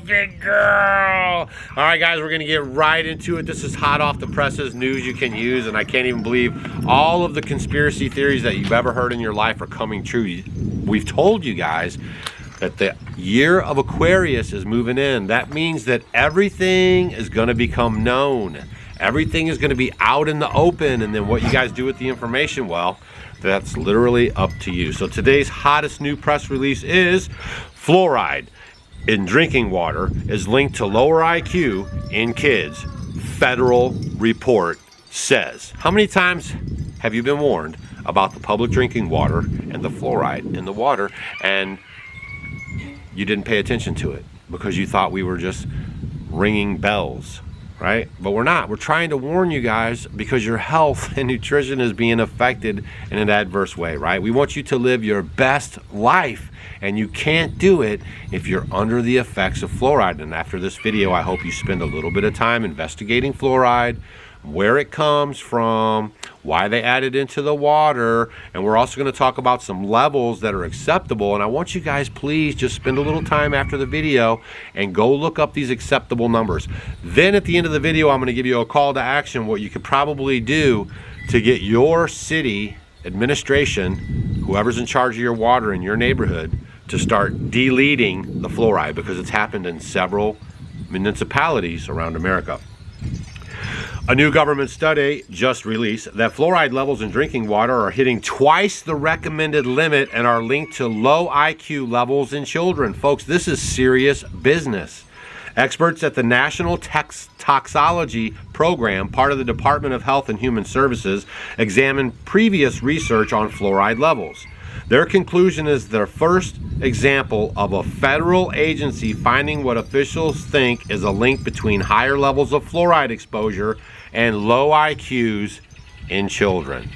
big girl. All right, guys, we're going to get right into it. This is hot off the presses news you can use, and I can't even believe all of the conspiracy theories that you've ever heard in your life are coming true. We've told you guys that the year of Aquarius is moving in. That means that everything is going to become known. Everything is going to be out in the open, and then what you guys do with the information, well, that's literally up to you. So today's hottest new press release is fluoride in drinking water is linked to lower IQ in kids. Federal report says. How many times have you been warned about the public drinking water and the fluoride in the water, and you didn't pay attention to it because you thought we were just ringing bells, right? But we're not. We're trying to warn you guys because your health and nutrition is being affected in an adverse way, right? We want you to live your best life, and you can't do it if you're under the effects of fluoride. And after this video, I hope you spend a little bit of time investigating fluoride, where it comes from, why they add it into the water, and we're also going to talk about some levels that are acceptable. And I want you guys, please just spend a little time after the video and go look up these acceptable numbers. Then at the end of the video, I'm going to give you a call to action, what you could probably do to get your city administration, whoever's in charge of your water in your neighborhood, to start deleting the fluoride, because it's happened in several municipalities around America. A new government study just released that fluoride levels in drinking water are hitting twice the recommended limit and are linked to low IQ levels in children. Folks, this is serious business. Experts at the National Toxicology Program, part of the Department of Health and Human Services, examined previous research on fluoride levels. Their conclusion is their first example of a federal agency finding what officials think is a link between higher levels of fluoride exposure and low IQs in children.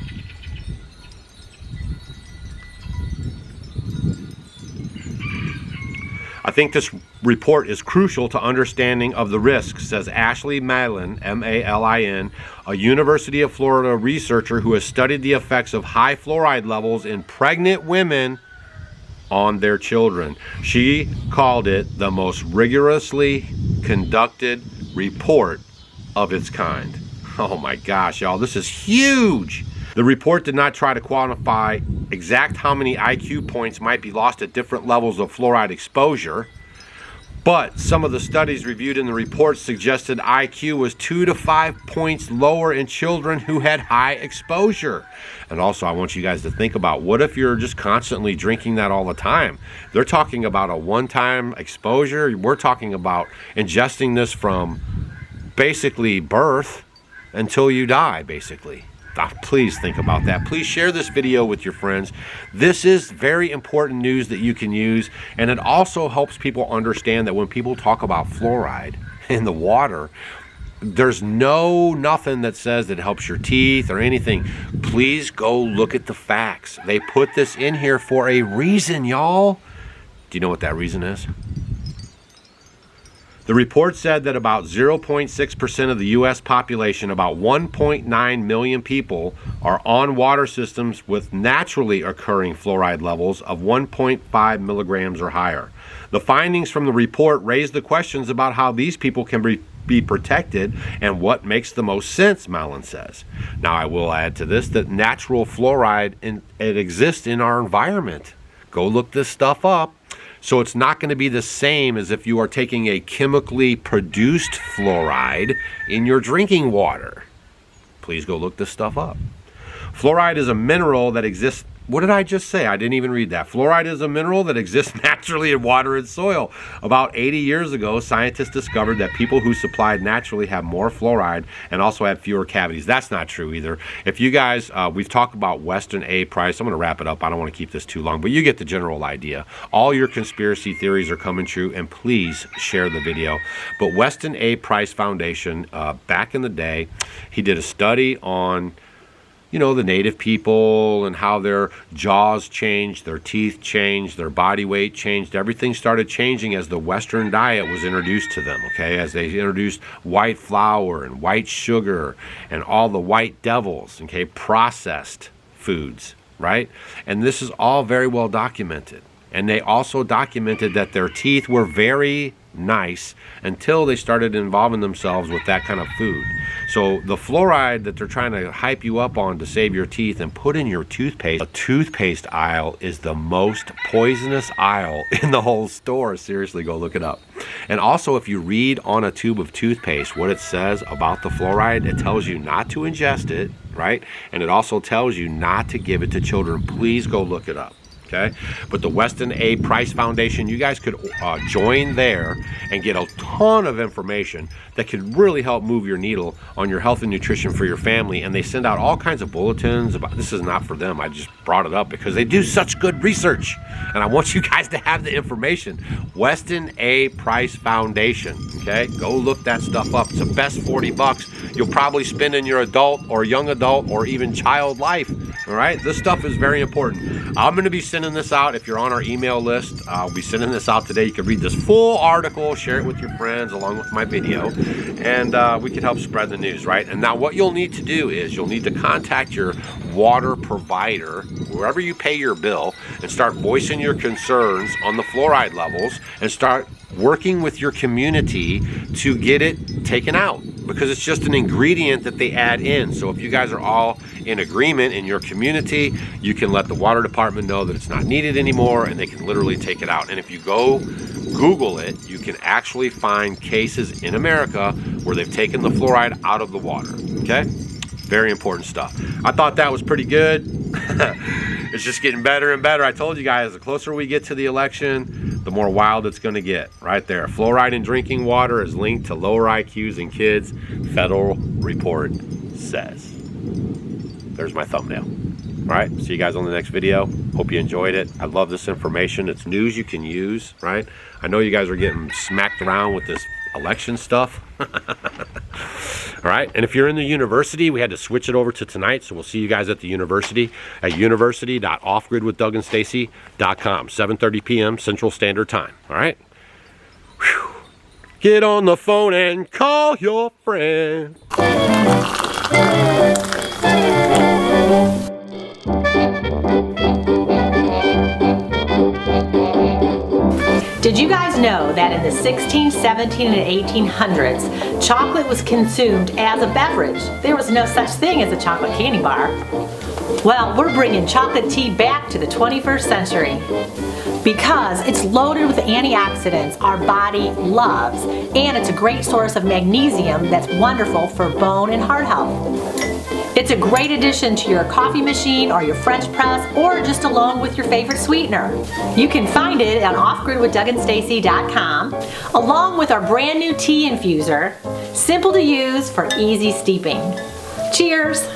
I think this report is crucial to understanding of the risks, says Ashley Malin, M-A-L-I-N, a University of Florida researcher who has studied the effects of high fluoride levels in pregnant women on their children. She called it the most rigorously conducted report of its kind. Oh my gosh, y'all, this is huge. The report did not try to quantify exact how many IQ points might be lost at different levels of fluoride exposure, but some of the studies reviewed in the report suggested IQ was 2 to 5 points lower in children who had high exposure. And also, I want you guys to think about, what if you're just constantly drinking that all the time? They're talking about a one-time exposure. We're talking about ingesting this from basically birth until you die, basically. Please think about that. Please share this video with your friends. This is very important news that you can use, and it also helps people understand that when people talk about fluoride in the water, there's nothing that says that it helps your teeth or anything. Please go look at the facts. They put this in here for a reason, y'all. Do you know what that reason is? The report said that about 0.6% of the U.S. population, about 1.9 million people, are on water systems with naturally occurring fluoride levels of 1.5 milligrams or higher. The findings from the report raised the questions about how these people can be protected and what makes the most sense, Malin says. Now, I will add to this that natural fluoride, it exists in our environment. Go look this stuff up. So it's not going to be the same as if you are taking a chemically produced fluoride in your drinking water. Please go look this stuff up. Fluoride is a mineral that exists. What did I just say? I didn't even read that. Fluoride is a mineral that exists naturally in water and soil. About 80 years ago, scientists discovered that people who supplied naturally have more fluoride and also have fewer cavities. That's not true either. If you guys, we've talked about Weston A. Price. I'm going to wrap it up. I don't want to keep this too long, but you get the general idea. All your conspiracy theories are coming true, and please share the video. But Weston A. Price Foundation, back in the day, he did a study on the native people and how their jaws changed, their teeth changed, their body weight changed. Everything started changing as the Western diet was introduced to them, okay? As they introduced white flour and white sugar and all the white devils, okay? Processed foods, right? And this is all very well documented. And they also documented that their teeth were very nice until they started involving themselves with that kind of food. So the fluoride that they're trying to hype you up on to save your teeth and put in your toothpaste, the toothpaste aisle is the most poisonous aisle in the whole store. Seriously, go look it up. And also, if you read on a tube of toothpaste what it says about the fluoride, it tells you not to ingest it, right? And it also tells you not to give it to children. Please go look it up. Okay, but the Weston A. Price Foundation, you guys could join there and get a ton of information that could really help move your needle on your health and nutrition for your family. And they send out all kinds of bulletins about, this is not for them, I just brought it up because they do such good research and I want you guys to have the information. Weston A. Price Foundation, okay, go look that stuff up. It's the best $40 you'll probably spend in your adult or young adult or even child life. All right, this stuff is very important. I'm going to be sending this out. If you're on our email list, I'll be sending this out today. You can read this full article, share it with your friends along with my video, and we can help spread the news, right? And now what you'll need to do is you'll need to contact your water provider, wherever you pay your bill, and start voicing your concerns on the fluoride levels and start working with your community to get it taken out, because it's just an ingredient that they add in. So if you guys are all in agreement in your community, you can let the water department know that it's not needed anymore and they can literally take it out. And if you go Google it, you can actually find cases in America where they've taken the fluoride out of the water. Okay, very important stuff. I thought that was pretty good. It's just getting better and better. I told you guys, the closer we get to the election, the more wild it's going to get. Right there, fluoride in drinking water is linked to lower IQs in kids, federal report says. There's my thumbnail. All right, see you guys on the next video. Hope you enjoyed it. I love this information. It's news you can use, right? I know you guys are getting smacked around with this election stuff. All right, and if you're in the university, we had to switch it over to tonight, so we'll see you guys at the university at university.offgridwithdougandstacy.com, 7:30 p.m. Central Standard Time. All right? Whew. Get on the phone and call your friend. Did you guys know that in the 16, 17, and 1800s, chocolate was consumed as a beverage? There was no such thing as a chocolate candy bar. Well, we're bringing chocolate tea back to the 21st century because it's loaded with antioxidants our body loves, and it's a great source of magnesium that's wonderful for bone and heart health. It's a great addition to your coffee machine or your French press, or just along with your favorite sweetener. You can find it on offgridwithdougandstacy.com, along with our brand new tea infuser, simple to use for easy steeping. Cheers!